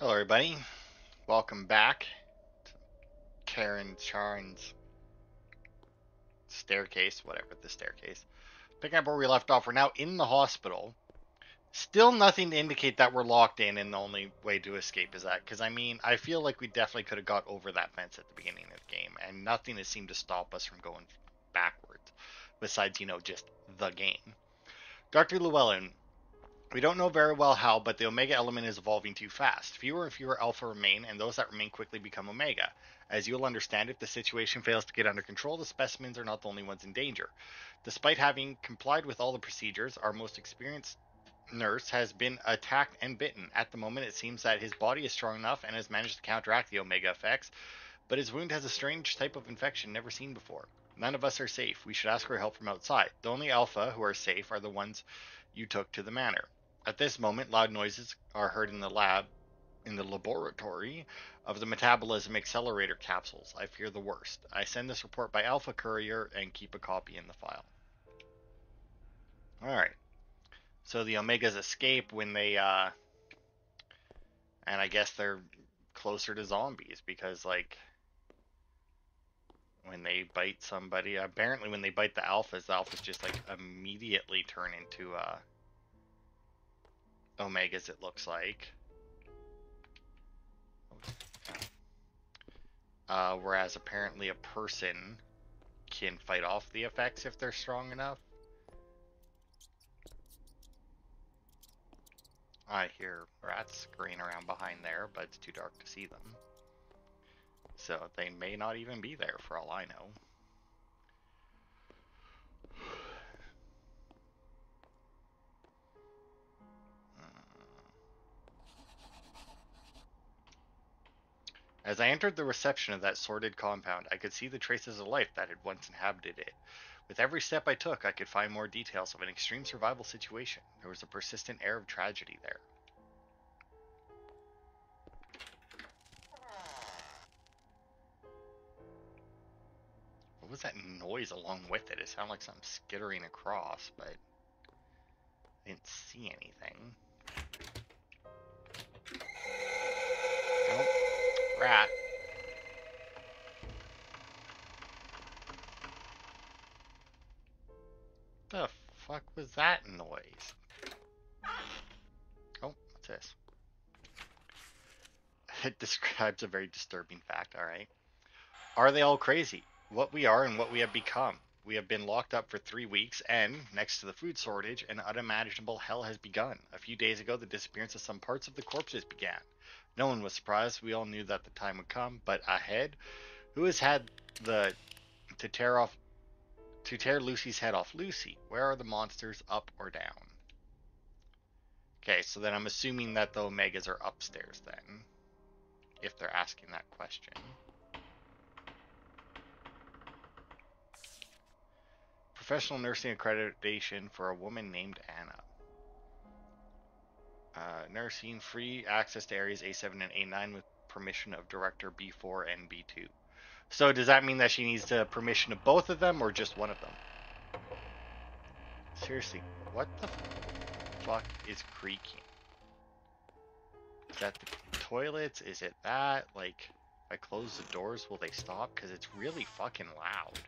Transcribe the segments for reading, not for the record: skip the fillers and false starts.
Hello, everybody. Welcome back to Charon's staircase, whatever the staircase. Picking up where we left off, we're now in the hospital. Still nothing to indicate that we're locked in, and the only way to escape is that. Because, I mean, I feel like we definitely could have got over that fence at the beginning of the game, and nothing has seemed to stop us from going backwards, besides, just the game. Dr. Llewellyn, we don't know very well how, but the Omega element is evolving too fast. Fewer and fewer Alpha remain, and those that remain quickly become Omega. As you'll understand, if the situation fails to get under control, the specimens are not the only ones in danger. Despite having complied with all the procedures, our most experienced nurse has been attacked and bitten. At the moment, it seems that his body is strong enough and has managed to counteract the Omega effects, but his wound has a strange type of infection never seen before. None of us are safe. We should ask for help from outside. The only Alpha who are safe are the ones you took to the manor. At this moment, loud noises are heard in the laboratory of the metabolism accelerator capsules. I fear the worst. I send this report by Alpha Courier and keep a copy in the file. Alright. So the Omegas escape when they, and I guess they're closer to zombies because, like, when they bite somebody, apparently when they bite the Alphas just, like, immediately turn into, Omegas, it looks like. Whereas apparently a person can fight off the effects if they're strong enough. I hear rats scurrying around behind there, but it's too dark to see them. So they may not even be there for all I know. As I entered the reception of that sordid compound, I could see the traces of life that had once inhabited it. With every step I took, I could find more details of an extreme survival situation. There was a persistent air of tragedy there. What was that noise along with it? It sounded like something skittering across, but I didn't see anything. Nope. Rat. The fuck was that noise? Oh, what's this? It describes a very disturbing fact, alright. Are they all crazy? What we are and what we have become. We have been locked up for 3 weeks, and, next to the food shortage, an unimaginable hell has begun. A few days ago, the disappearance of some parts of the corpses began. No one was surprised. We all knew that the time would come, but ahead, who has had the to tear Lucy's head off? Lucy, where are the monsters, up or down? Okay, so then I'm assuming that the Omegas are upstairs then, if they're asking that question. Professional nursing accreditation for a woman named Anna. Nursing free access to areas A7 and A9 with permission of director B4 and B2. So does that mean that she needs the permission of both of them or just one of them? Seriously, what the fuck is creaking? Is that the toilets? Is it that? Like, if I close the doors, will they stop? Because it's really fucking loud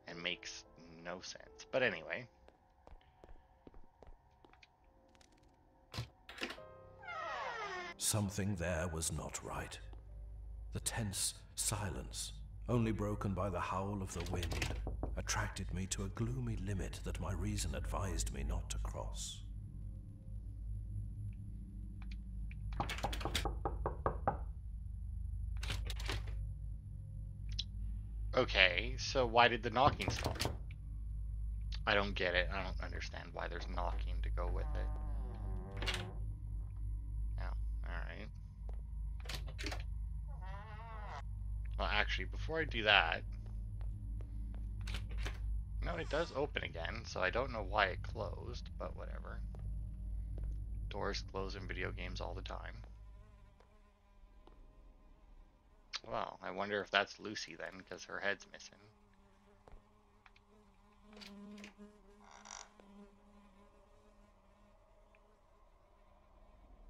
and makes no sense. But anyway. Something there was not right. The tense silence, only broken by the howl of the wind, attracted me to a gloomy limit that my reason advised me not to cross. Okay, so why did the knocking stop? I don't get it. I don't understand why there's knocking to go with it. Oh, alright. Well, actually, before I do that... No, it does open again, so I don't know why it closed, but whatever. Doors close in video games all the time. Well, I wonder if that's Lucy then, because her head's missing.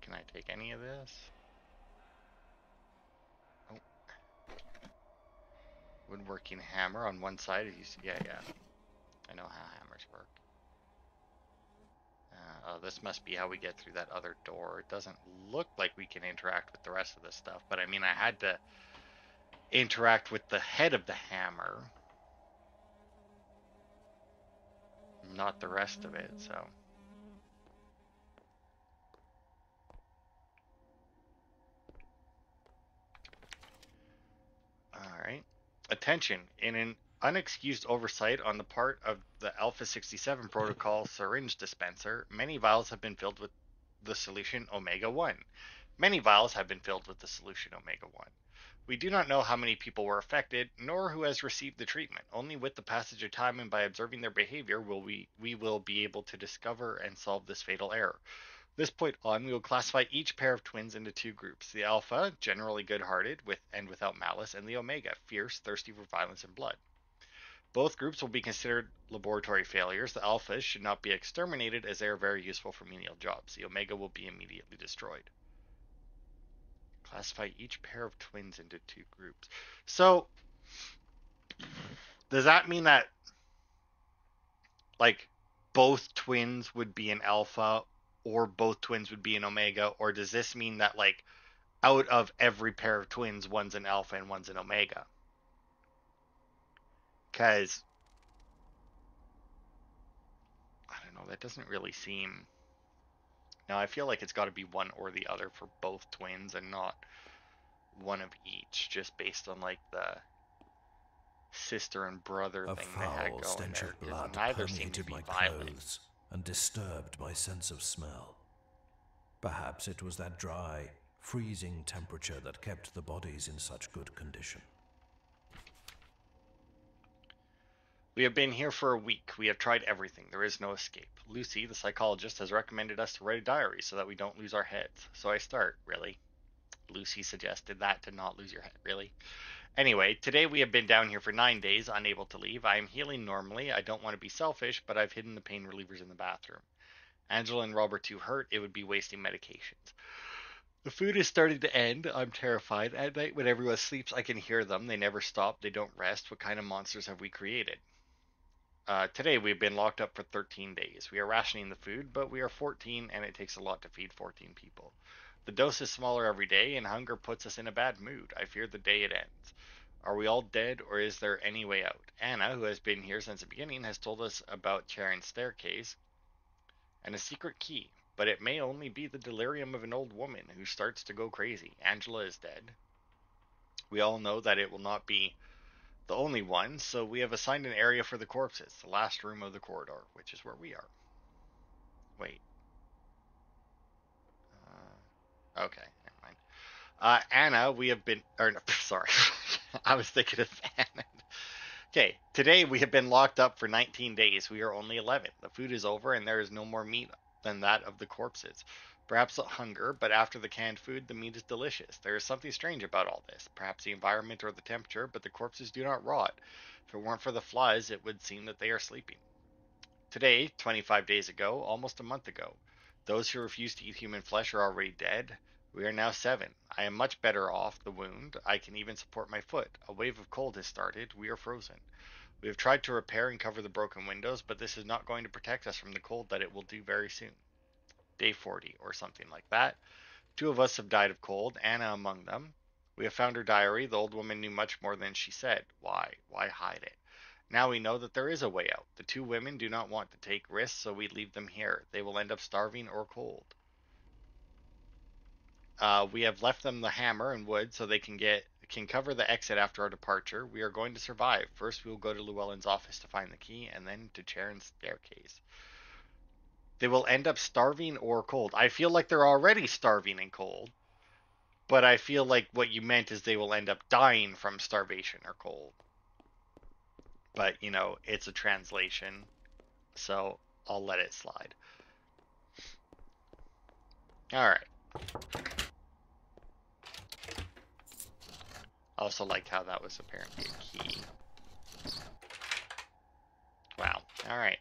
Can I take any of this? Woodworking hammer on one side. Yeah, yeah. I know how hammers work. Oh, this must be how we get through that other door. It doesn't look like we can interact with the rest of this stuff, but I mean, I had to interact with the head of the hammer, not the rest of it, so. Alright. Attention. In an unexcused oversight on the part of the Alpha 67 protocol syringe dispenser, many vials have been filled with the solution Omega 1. Many vials have been filled with the solution Omega 1. We do not know how many people were affected, nor who has received the treatment. Only with the passage of time and by observing their behavior will we will be able to discover and solve this fatal error. This point on, we will classify each pair of twins into two groups. The alpha, generally good-hearted with and without malice, and the omega, fierce, thirsty for violence and blood. Both groups will be considered laboratory failures. The alphas should not be exterminated as they are very useful for menial jobs. The omega will be immediately destroyed. Classify each pair of twins into two groups. So, does that mean that, like, both twins would be an alpha or both twins would be an omega? Or does this mean that, like, out of every pair of twins, one's an alpha and one's an omega? Because, I don't know, that doesn't really seem. Now, I feel like it's got to be one or the other for both twins and not one of each, just based on, like, the sister and brother A thing they had foul going stench there, of because blood neither seem to permeated be my violent. clothes and disturbed my sense of smell. Perhaps it was that dry, freezing temperature that kept the bodies in such good condition. We have been here for a week. We have tried everything. There is no escape. Lucy, the psychologist, has recommended us to write a diary so that we don't lose our heads. So I start, really. Lucy suggested that to not lose your head, really. Anyway, today we have been down here for 9 days, unable to leave. I am healing normally. I don't want to be selfish, but I've hidden the pain relievers in the bathroom. Angela and Rob are too hurt. It would be wasting medications. The food is starting to end. I'm terrified. At night, when everyone sleeps, I can hear them. They never stop. They don't rest. What kind of monsters have we created? Today we've been locked up for 13 days. We are rationing the food, but we are 14 and it takes a lot to feed 14 people. The dose is smaller every day and hunger puts us in a bad mood. I fear the day it ends. Are we all dead or is there any way out? Anna, who has been here since the beginning, has told us about Charon's staircase and a secret key, but it may only be the delirium of an old woman who starts to go crazy. Angela is dead. We all know that it will not be the only one, so we have assigned an area for the corpses, the last room of the corridor, which is where we are. Wait. Okay, never mind. Anna, we have been. Or, no, sorry. I was thinking of Anna. Okay, today we have been locked up for 19 days. We are only 11. The food is over, and there is no more meat than that of the corpses. Perhaps hunger, but after the canned food, the meat is delicious. There is something strange about all this. Perhaps the environment or the temperature, but the corpses do not rot. If it weren't for the flies, it would seem that they are sleeping. Today, 25 days ago, almost a month ago, those who refused to eat human flesh are already dead. We are now 7. I am much better off the wound. I can even support my foot. A wave of cold has started. We are frozen. We have tried to repair and cover the broken windows, but this is not going to protect us from the cold that it will do very soon. Day 40, or something like that. 2 of us have died of cold, Anna among them. We have found her diary. The old woman knew much more than she said. Why? Why hide it? Now we know that there is a way out. The 2 women do not want to take risks, so we leave them here. They will end up starving or cold. We have left them the hammer and wood so they can cover the exit after our departure. We are going to survive. First, we will go to Llewellyn's office to find the key, and then to Charon's staircase. They will end up starving or cold. I feel like they're already starving and cold, but I feel like what you meant is they will end up dying from starvation or cold. But, it's a translation, so I'll let it slide. Alright. I also like how that was apparently a key. Wow. Alright.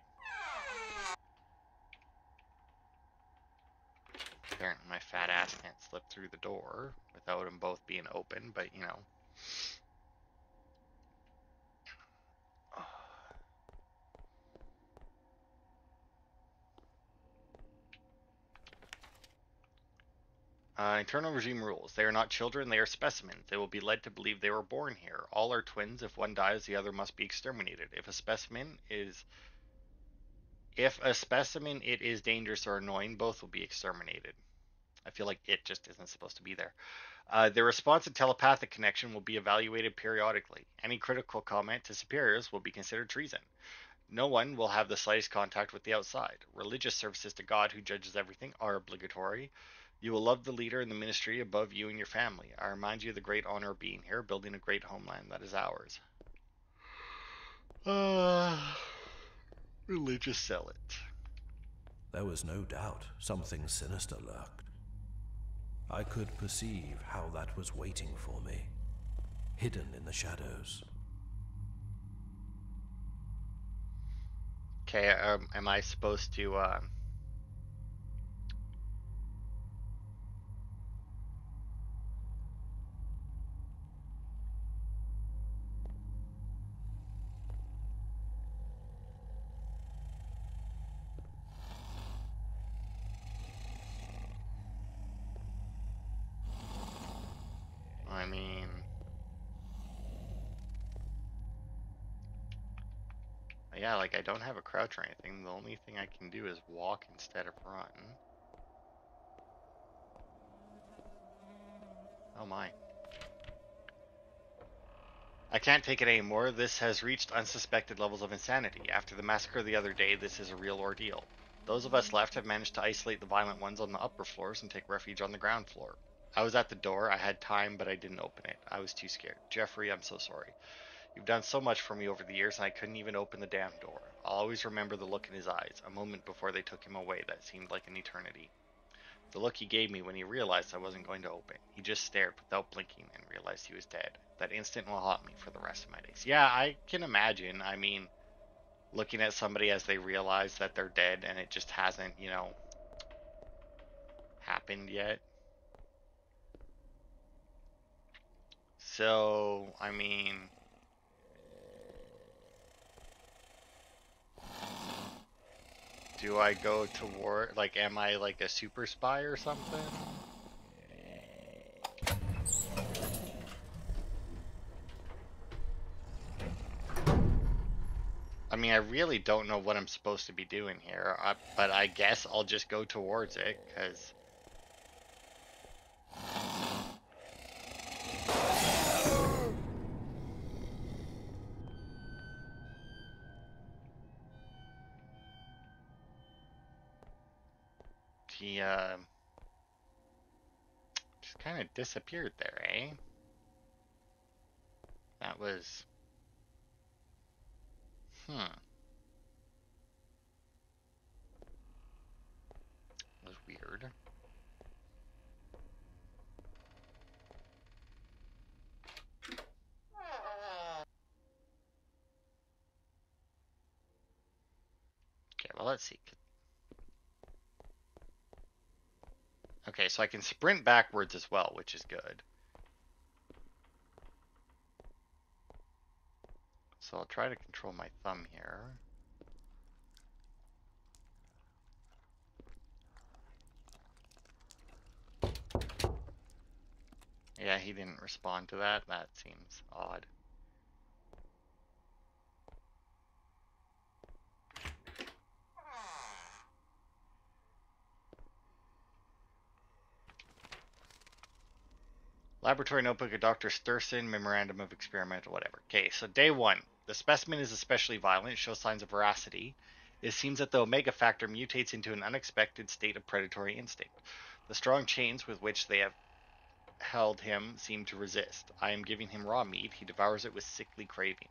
Apparently my fat ass can't slip through the door without them both being open, but Internal regime rules. They are not children, they are specimens. They will be led to believe they were born here. All are twins. If one dies, the other must be exterminated. If a specimen it is dangerous or annoying, both will be exterminated. I feel like it just isn't supposed to be there. Their response and telepathic connection will be evaluated periodically. Any critical comment to superiors will be considered treason. No one will have the slightest contact with the outside. Religious services to God, who judges everything, are obligatory. You will love the leader and the ministry above you and your family. I remind you of the great honor of being here, building a great homeland that is ours. Uh, Religious zealot. There was no doubt something sinister lurked. I could perceive how that was waiting for me, hidden in the shadows. Okay, am I supposed to, I mean, yeah, like I don't have a crouch or anything. The only thing I can do is walk instead of run. Oh my. I can't take it anymore. This has reached unsuspected levels of insanity. After the massacre the other day, this is a real ordeal. Those of us left have managed to isolate the violent ones on the upper floors and take refuge on the ground floor. I was at the door. I had time, but I didn't open it. I was too scared. Jeffrey, I'm so sorry. You've done so much for me over the years, and I couldn't even open the damn door. I'll always remember the look in his eyes, a moment before they took him away that seemed like an eternity. The look he gave me when he realized I wasn't going to open. He just stared without blinking and realized he was dead. That instant will haunt me for the rest of my days. Yeah, I can imagine. I mean, looking at somebody as they realize that they're dead and it just hasn't, happened yet. So, I mean, do I go toward, like, am I like a super spy or something? I mean, I really don't know what I'm supposed to be doing here, but I guess I'll just go towards it, because he, just kind of disappeared there, eh? That hmm, was weird. Okay, well, let's see. Okay, so I can sprint backwards as well, which is good. So I'll try to control my thumb here. Yeah, he didn't respond to that. That seems odd. Laboratory notebook of Dr. Sturson, memorandum of experiment, whatever. Okay, so day one. The specimen is especially violent, shows signs of voracity. It seems that the omega factor mutates into an unexpected state of predatory instinct. The strong chains with which they have held him seem to resist. I am giving him raw meat. He devours it with sickly craving.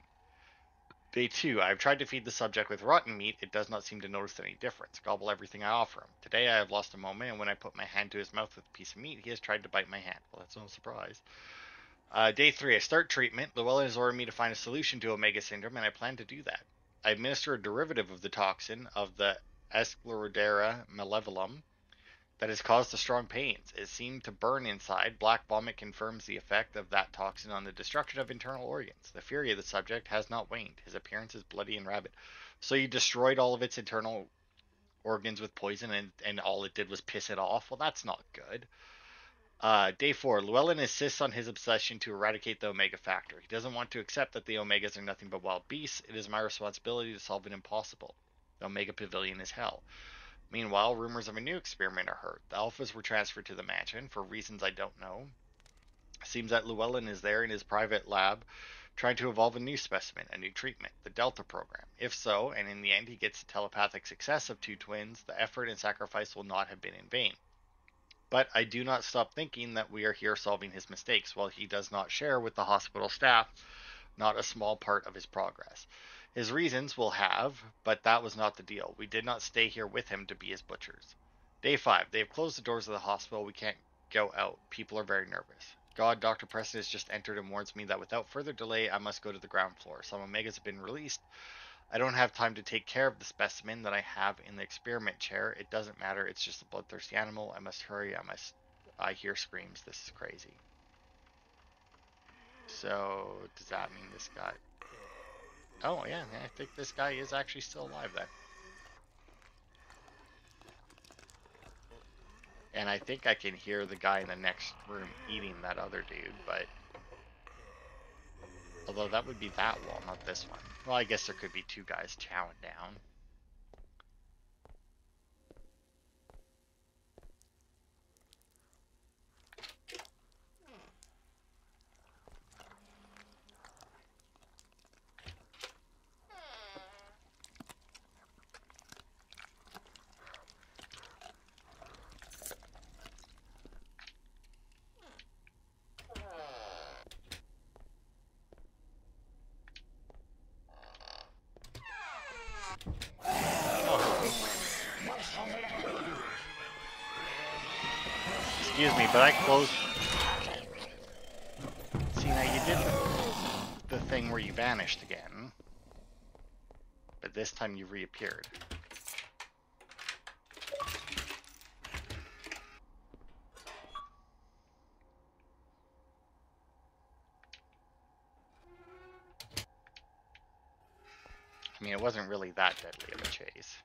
Day 2. I have tried to feed the subject with rotten meat. It does not seem to notice any difference. Gobble everything I offer him. Today I have lost a moment, and when I put my hand to his mouth with a piece of meat, he has tried to bite my hand. Well, that's no surprise. Day 3. I start treatment. Llewellyn has ordered me to find a solution to Omega Syndrome, and I plan to do that. I administer a derivative of the toxin of the Esclerodera malevolum that has caused the strong pains. It seemed to burn inside. Black vomit confirms the effect of that toxin on the destruction of internal organs. The fury of the subject has not waned. His appearance is bloody and rabid. So you destroyed all of its internal organs with poison, and all it did was piss it off? Well, that's not good. Day 4. Llewellyn insists on his obsession to eradicate the Omega Factor. He doesn't want to accept that the Omegas are nothing but wild beasts. It is my responsibility to solve an impossible. The Omega Pavilion is hell. Meanwhile, rumors of a new experiment are heard. The Alphas were transferred to the mansion for reasons I don't know. Seems that Llewellyn is there in his private lab trying to evolve a new specimen, a new treatment, the Delta program. If so, and in the end he gets the telepathic success of two twins, the effort and sacrifice will not have been in vain. But I do not stop thinking that we are here solving his mistakes, while he does not share with the hospital staff not a small part of his progress. His reasons will have, but that was not the deal. We did not stay here with him to be his butchers. Day 5. They have closed the doors of the hospital. We can't go out. People are very nervous. God, Dr. Preston has just entered and warns me that without further delay, I must go to the ground floor. Some Omegas have been released. I don't have time to take care of the specimen that I have in the experiment chair. It doesn't matter. It's just a bloodthirsty animal. I must hurry. I hear screams. This is crazy. So, does that mean this guy... Oh, yeah, I think this guy is actually still alive then. And I think I can hear the guy in the next room eating that other dude, but... Although that would be that wall, not this one. Well, I guess there could be two guys chowing down. Excuse me, but I closed... See, now you did the thing where you vanished again. But this time you reappeared. I mean, it wasn't really that deadly of a chase.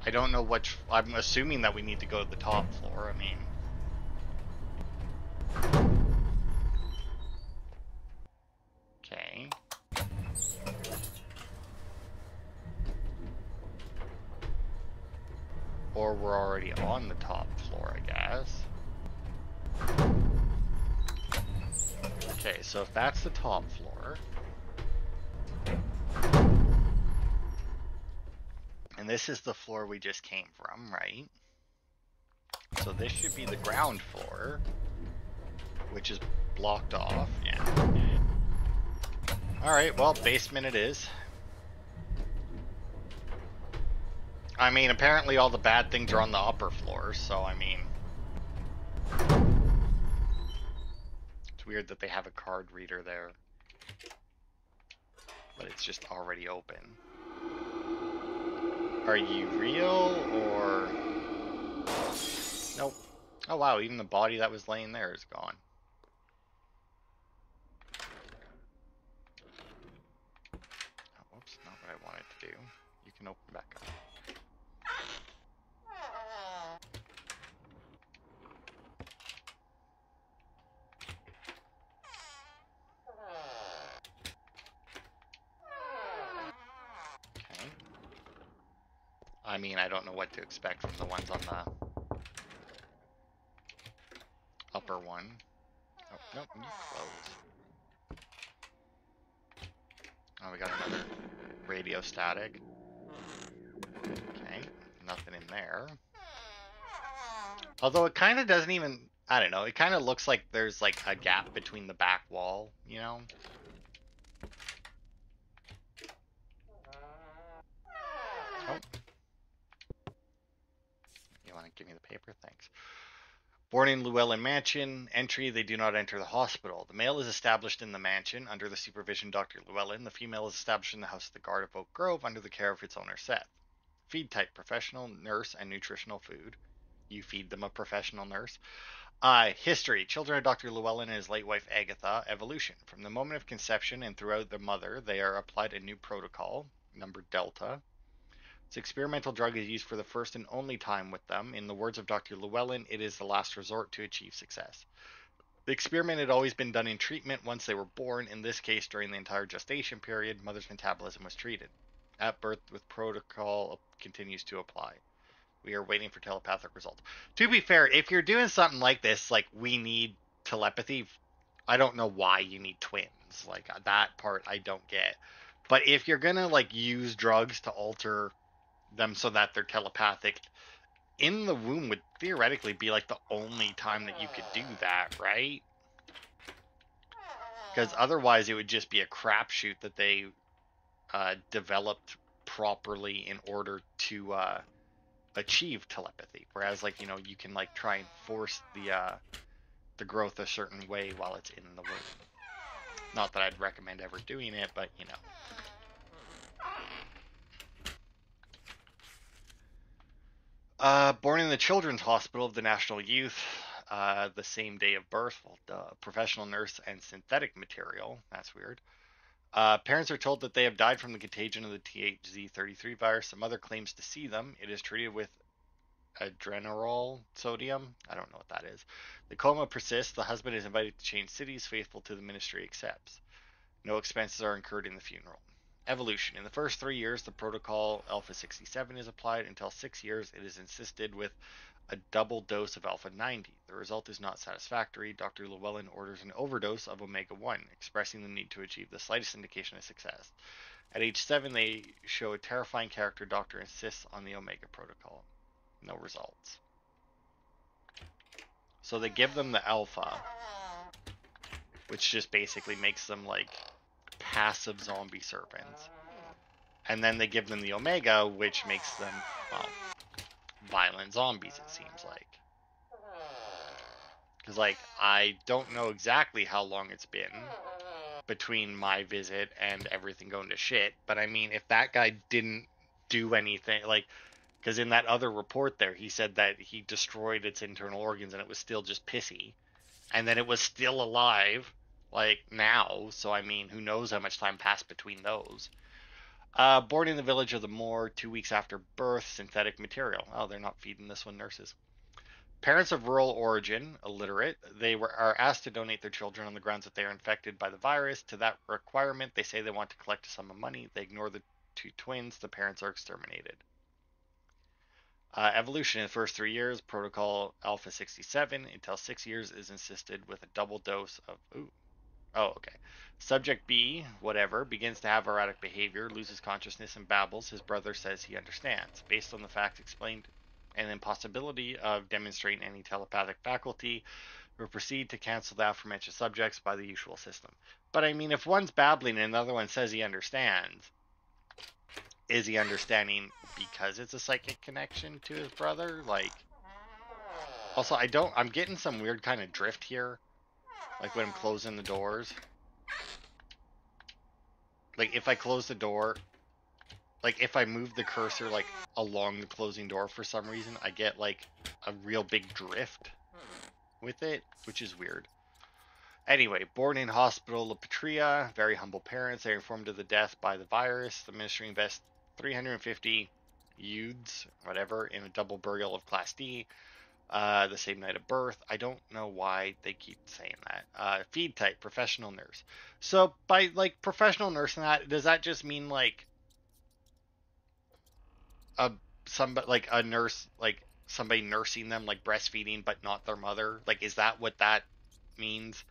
I don't know which... I'm assuming that we need to go to the top floor, I mean... Okay. Or we're already on the top floor, I guess. Okay, so if that's the top floor... And this is the floor we just came from, right? So this should be the ground floor, which is blocked off. Yeah. Alright, well, basement it is. I mean, apparently all the bad things are on the upper floors, so I mean... It's weird that they have a card reader there. But it's just already open. Are you real, or... Nope. Oh wow, even the body that was laying there is gone. Oh, whoops, not what I wanted to do. You can open back up. Okay. I mean, I don't know what to expect from the ones on the upper one. Oh, nope, you close. Oh, we got another radio static. Okay, nothing in there. Although it kind of doesn't even, I don't know, it kind of looks like there's like a gap between the back wall, you know? Oh. You want to give me the paper? Thanks. Born in Llewellyn Mansion, entry, they do not enter the hospital. The male is established in the mansion under the supervision of Dr. Llewellyn. The female is established in the house of the guard of Oak Grove under the care of its owner, Seth. Feed type, professional, nurse, and nutritional food. You feed them a professional nurse. History. Children of Dr. Llewellyn and his late wife Agatha. Evolution. From the moment of conception and throughout the mother, they are applied a new protocol, number Delta. This experimental drug is used for the first and only time with them. In the words of Dr. Llewellyn, it is the last resort to achieve success. The experiment had always been done in treatment once they were born. In this case, during the entire gestation period, mother's metabolism was treated. At birth, with protocol continues to apply. We are waiting for telepathic results. To be fair, if you're doing something like this, like we need telepathy, I don't know why you need twins. Like that part I don't get. But if you're gonna like use drugs to alter them so that they're telepathic, in the womb would theoretically be like the only time that you could do that, right? Because otherwise it would just be a crapshoot that they developed properly in order to achieve telepathy. Whereas, like, you know, you can like try and force the growth a certain way while it's in the womb. Not that I'd recommend ever doing it, but you know. Born in the Children's Hospital of the National Youth, the same day of birth. Well, duh. Professional nurse and synthetic material. That's weird. Parents are told that they have died from the contagion of the THZ33 virus. The mother claims to see them. It is treated with adrenaline sodium. I don't know what that is. The coma persists. The husband is invited to change cities. Faithful to the ministry accepts. No expenses are incurred in the funeral. Evolution. In the first 3 years, the protocol Alpha 67 is applied. Until 6 years, it is insisted with a double dose of Alpha 90. The result is not satisfactory. Dr. Llewellyn orders an overdose of Omega 1, expressing the need to achieve the slightest indication of success. At age 7, they show a terrifying character. Doctor insists on the Omega protocol. No results. So they give them the Alpha, which just basically makes them like passive zombie servants. And then they give them the Omega, which makes them, well, violent zombies, it seems like. Because, like, I don't know exactly how long it's been between my visit and everything going to shit, but I mean, if that guy didn't do anything, like, because in that other report there, he said that he destroyed its internal organs and it was still just pissy, and then it was still alive, like, now, so I mean, who knows how much time passed between those. Born in the village of the Moor, 2 weeks after birth, synthetic material. Oh, they're not feeding this one nurses. Parents of rural origin, illiterate, are asked to donate their children on the grounds that they are infected by the virus. To that requirement, they say they want to collect a sum of money. They ignore the two twins. The parents are exterminated. Evolution in the first 3 years, protocol Alpha 67. Until 6 years is insisted with a double dose of. Ooh. Oh, okay. Subject B, whatever, begins to have erratic behavior, loses consciousness, and babbles. His brother says he understands. Based on the facts explained and the impossibility of demonstrating any telepathic faculty, we proceed to cancel the aforementioned subjects by the usual system. But I mean, if one's babbling and another one says he understands, is he understanding because it's a psychic connection to his brother? Like, also, I'm getting some weird kind of drift here. Like when I'm closing the doors. Like if I close the door, like if I move the cursor like along the closing door for some reason, I get like a real big drift with it, which is weird. Anyway, born in hospital La Patria, very humble parents. They are informed of the death by the virus. The ministry invests 350 youths, whatever, in a double burial of Class D. The same night of birth. I don't know why they keep saying that. Feed type, professional nurse. So by like professional nurse and that, does that just mean like a somebody like a nurse, like somebody nursing them, like breastfeeding, but not their mother? Like, is that what that means?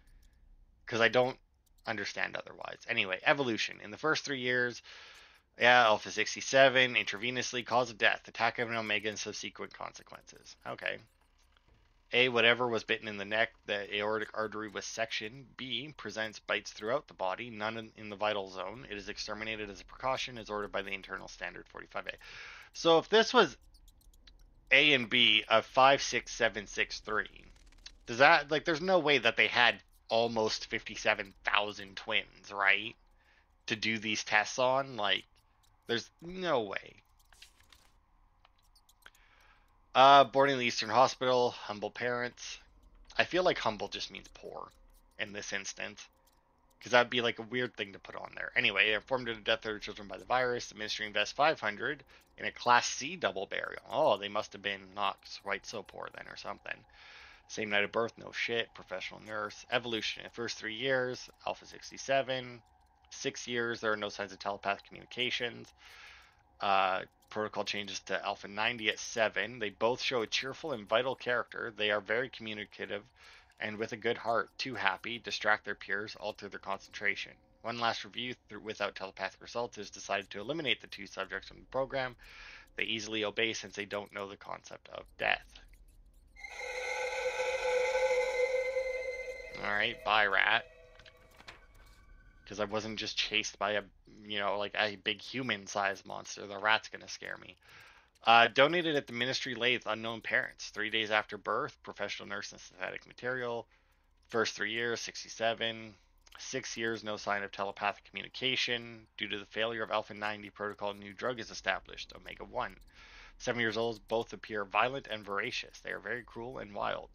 Because I don't understand otherwise. Anyway, evolution. In the first 3 years, yeah, Alpha 67, intravenously, cause of death, attack of an Omega, and subsequent consequences. Okay. A, whatever was bitten in the neck, the aortic artery was sectioned. B, presents bites throughout the body, none in the vital zone. It is exterminated as a precaution, as ordered by the internal standard 45A. So if this was A and B of 56763, does that, like, there's no way that they had almost 57,000 twins, right? To do these tests on? Like, there's no way. Born in the Eastern Hospital, humble parents. I feel like humble just means poor in this instance. Because that'd be like a weird thing to put on there. Anyway, informed of the death of their children by the virus, the ministry invests 500 in a Class C double burial. Oh, they must have been not quite so poor then or something. Same night of birth, no shit. Professional nurse. Evolution. In the first 3 years, Alpha 67. 6 years, there are no signs of telepathic communications. Protocol changes to Alpha 90 at 7. They both show a cheerful and vital character. They are very communicative and with a good heart. Too happy, distract their peers, alter their concentration. One last review without telepathic results is decided to eliminate the 2 subjects from the program. They easily obey since they don't know the concept of death. Alright, bye, rat. Because I wasn't just chased by a, like a big human-sized monster. The rat's gonna scare me. Donated at the ministry lathe, unknown parents. 3 days after birth, professional nurse and synthetic material. First 3 years, 67. 6 years, no sign of telepathic communication. Due to the failure of Alpha 90 protocol, new drug is established, Omega 1. 7 years old, both appear violent and voracious. They are very cruel and wild.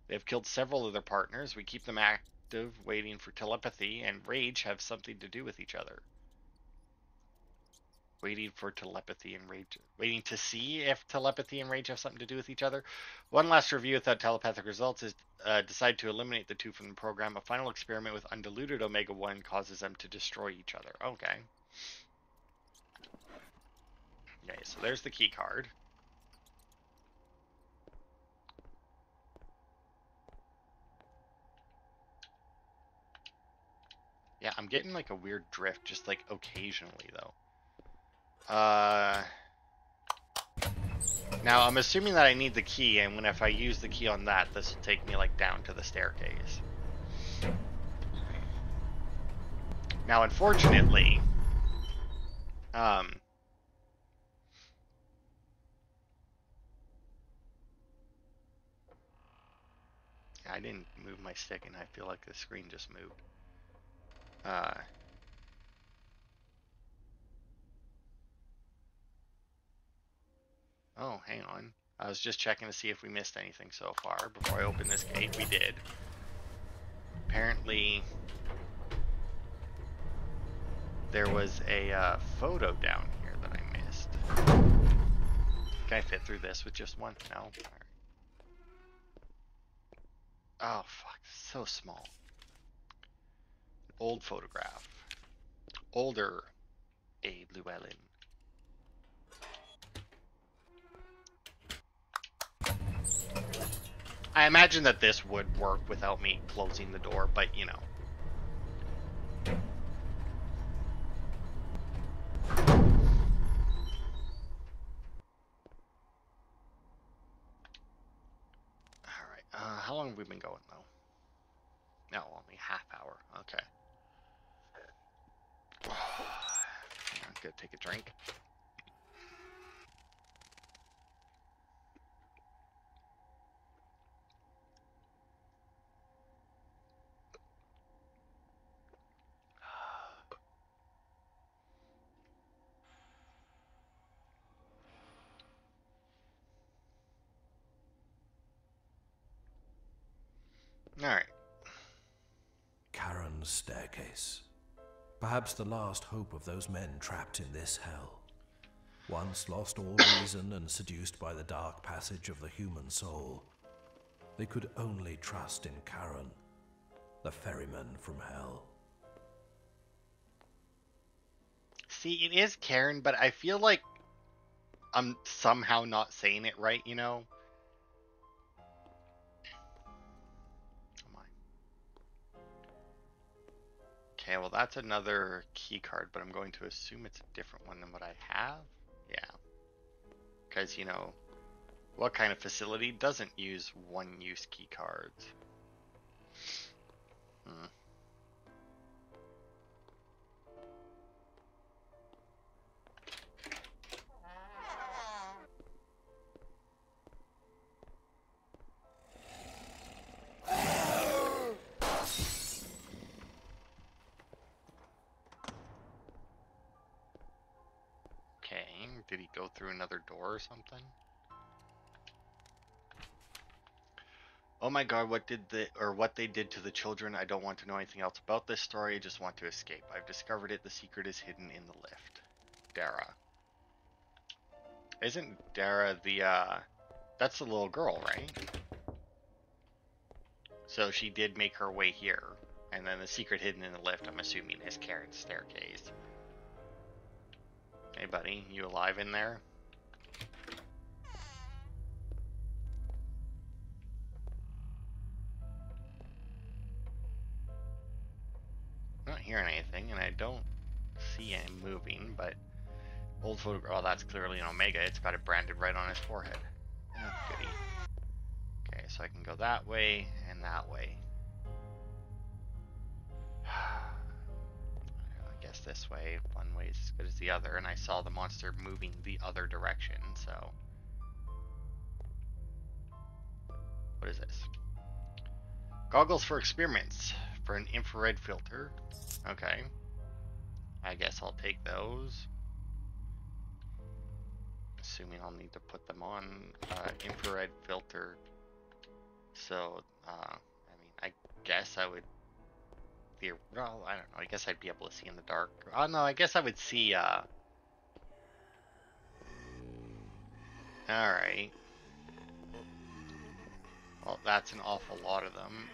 They have killed several of their partners. We keep them active, waiting for telepathy and rage have something to do with each other. Waiting for telepathy and rage. Waiting to see if telepathy and rage have something to do with each other. One last review without telepathic results is decide to eliminate the 2 from the program. A final experiment with undiluted Omega 1 causes them to destroy each other. Okay. Okay, so there's the key card. Yeah, I'm getting like a weird drift, just like occasionally though. Now I'm assuming that I need the key, and if I use the key on that, this will take me like down to the staircase. Now, unfortunately, I didn't move my stick, and I feel like the screen just moved. Oh, hang on. I was just checking to see if we missed anything so far before I open this gate. We did. Apparently, there was a photo down here that I missed. Can I fit through this with just one? No? All right. Oh, fuck. So small. Old photograph. Older Abe Llewellyn. I imagine that this would work without me closing the door, but you know. Alright, how long have we been going though? No, only half hour. Okay. I'm gonna take a drink. Alright. Charon's staircase. Perhaps the last hope of those men trapped in this hell. Once lost all reason and seduced by the dark passage of the human soul, they could only trust in Charon, the ferryman from hell. See, it is Karen, but I feel like I'm somehow not saying it right, you know? Okay, well that's another key card, but I'm going to assume it's a different one than what I have. Yeah. Because, you know, what kind of facility doesn't use one-use key cards? Okay, did he go through another door or something? Oh my god, what they did to the children. I don't want to know anything else about this story. I just want to escape. I've discovered it. The secret is hidden in the lift. Dara. Isn't Dara that's the little girl, right? So she did make her way here. And then the secret hidden in the lift, I'm assuming, is Charon's staircase. Hey buddy, you alive in there? I'm not hearing anything, and I don't see him moving, but old photograph. Oh, that's clearly an Omega. It's got it branded right on his forehead. Oh, goody. Okay, so I can go that way and that way. I guess this way. One way is as good as the other, and I saw the monster moving the other direction, so. What is this? Goggles for experiments for an infrared filter. Okay. I guess I'll take those. Assuming I'll need to put them on infrared filter. So, I mean, I guess I would. Well, I don't know. I guess I'd be able to see in the dark. Oh no, I guess I would see. All right. Well, that's an awful lot of them.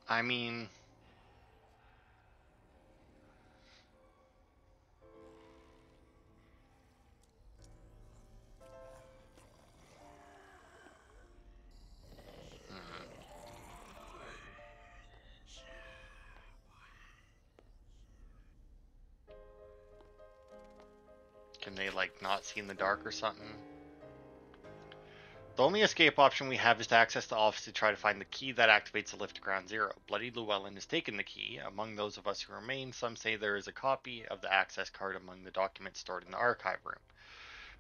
I mean, can they like not see in the dark or something? The only escape option we have is to access the office to try to find the key that activates the lift to ground zero. Bloody Llewellyn has taken the key. Among those of us who remain, some say there is a copy of the access card among the documents stored in the archive room.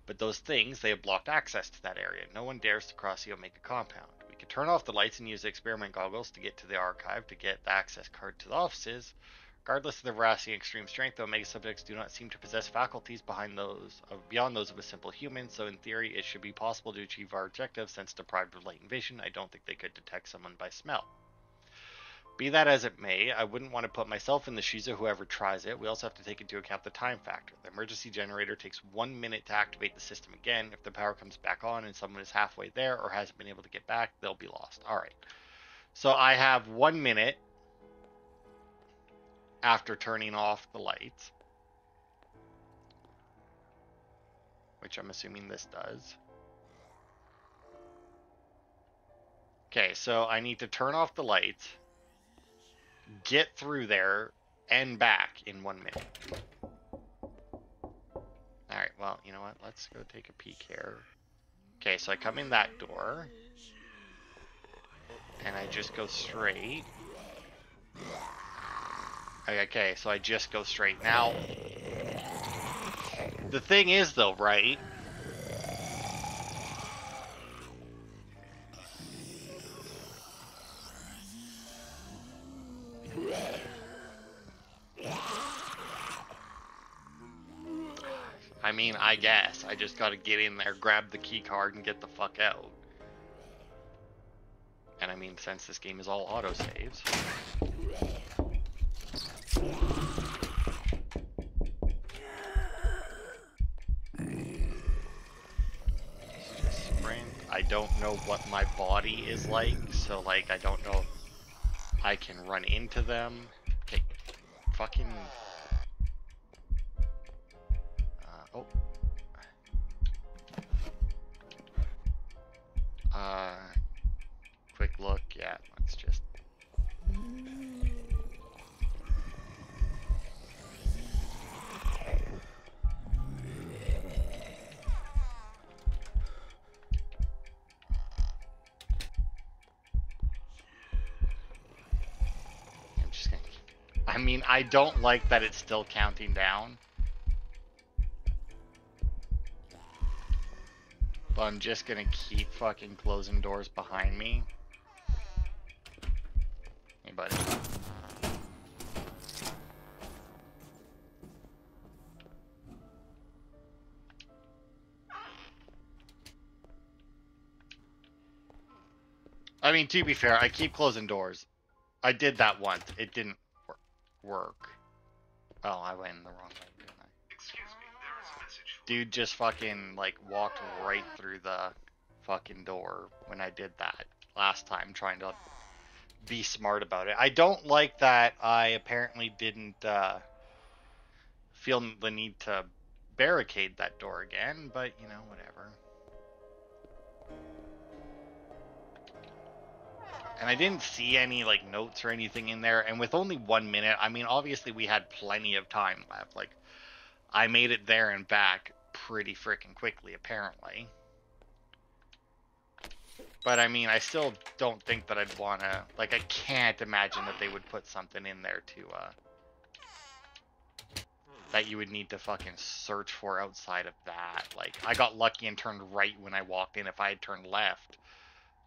But those things, they have blocked access to that area. No one dares to cross the Omega compound. We could turn off the lights and use the experiment goggles to get to the archive to get the access card to the offices. Regardless of their veracity and extreme strength, the Omega subjects do not seem to possess faculties beyond those of a simple human, so in theory it should be possible to achieve our objective. Since deprived of light and vision, I don't think they could detect someone by smell. Be that as it may, I wouldn't want to put myself in the shoes of whoever tries it. We also have to take into account the time factor. The emergency generator takes 1 minute to activate the system again. If the power comes back on and someone is halfway there or hasn't been able to get back, they'll be lost. Alright. So I have 1 minute after turning off the lights, which I'm assuming this does. Okay, so I need to turn off the lights, get through there, and back in 1 minute. Alright, well, you know what? Let's go take a peek here. Okay, so I come in that door, and I just go straight. Okay, so I just go straight. Now, the thing is though, right? I mean, I guess. I just gotta get in there, grab the key card, and get the fuck out. And I mean, since this game is all autosaves. Just sprint. I don't know what my body is like, so like, I don't know if I can run into them. Okay, fucking... oh. Quick look, yeah, let's just... I'm just gonna... I mean, I don't like that it's still counting down. But I'm just gonna keep fucking closing doors behind me. Hey, buddy. I mean, to be fair, I keep closing doors. I did that once. It didn't work. Oh, I went in the wrong way, didn't I? Excuse me, there is a message. Dude just fucking, like, walked right through the fucking door when I did that last time, trying to be smart about it. I don't like that I apparently didn't feel the need to barricade that door again, but, you know, whatever. And I didn't see any, like, notes or anything in there, and with only 1 minute, I mean, obviously we had plenty of time left. Like, I made it there and back pretty freaking quickly, apparently. But I mean, I still don't think that I'd wanna, like, I can't imagine that they would put something in there to, that you would need to fucking search for outside of that. Like, I got lucky and turned right when I walked in. If I had turned left,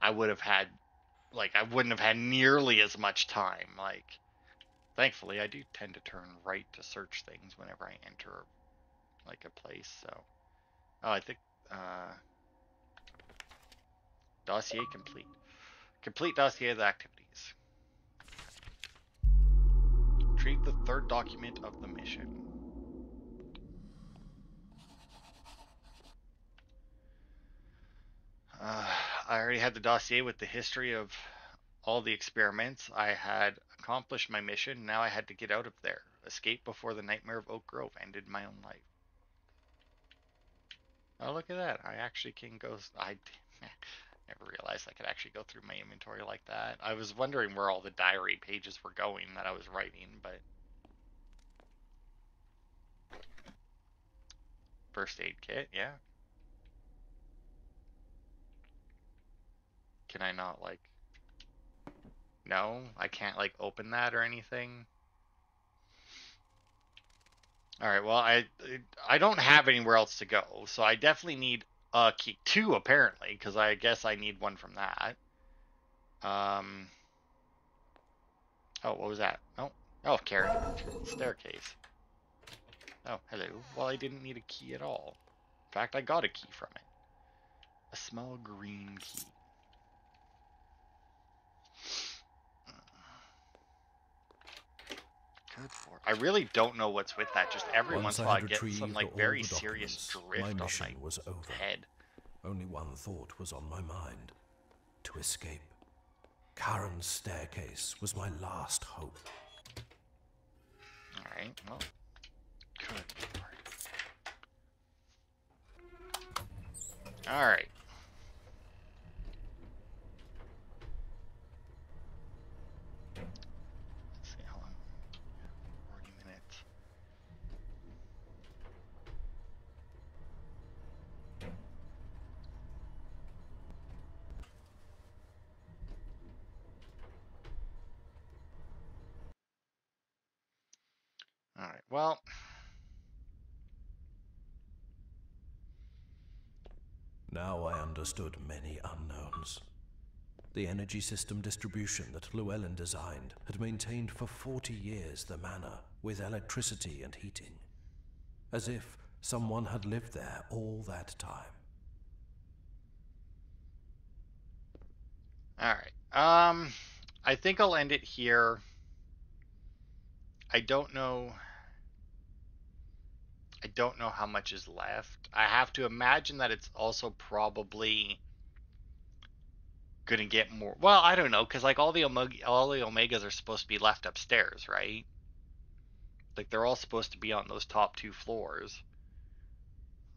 I would have had, like, I wouldn't have had nearly as much time. Like, thankfully, I do tend to turn right to search things whenever I enter, like, a place, so. Oh, I think, dossier complete. Complete dossier of the activities. Retrieve the third document of the mission. I already had the dossier with the history of all the experiments. I had accomplished my mission. Now I had to get out of there. Escape before the nightmare of Oak Grove ended my own life. Oh, look at that. I actually can go. I never realized I could actually go through my inventory like that. I was wondering where all the diary pages were going that I was writing, but. First aid kit, yeah. Can I not, like. No, I can't, like, open that or anything. All right, well, I don't have anywhere else to go, so I definitely need a key. Two, apparently, because I guess I need one from that. Um. Oh, what was that? Oh, oh, Charon. Staircase. Oh, hello. Well, I didn't need a key at all. In fact, I got a key from it. A small green key. Good for. I really don't know what's with that. Just every once Once in I a while, had I get some, retrieved like, all very the serious documents, my drift on my mission was over. head. Only one thought was on my mind: to escape. Charon's staircase was my last hope. All right. Well, good lord. All right. Let's see how long. 40 minutes. All right. Well. Now I understood many unknowns. The energy system distribution that Llewellyn designed had maintained for 40 years the manor with electricity and heating, as if someone had lived there all that time. All right. I think I'll end it here. I don't know. I don't know how much is left. I have to imagine that it's also probably gonna get more. Well, I don't know, because like all the omegas are supposed to be left upstairs, right? Like they're all supposed to be on those top two floors.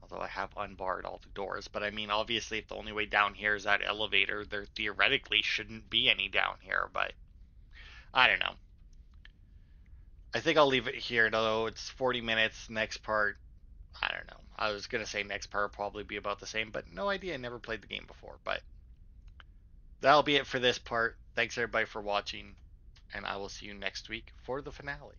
Although I have unbarred all the doors, but I mean, obviously, if the only way down here is that elevator, there theoretically shouldn't be any down here. But I don't know. I think I'll leave it here, though. It's 40 minutes. Next part, I don't know. I was gonna say next part will probably be about the same, but no idea. I never played the game before. But that'll be it for this part. Thanks everybody for watching, and I will see you next week for the finale.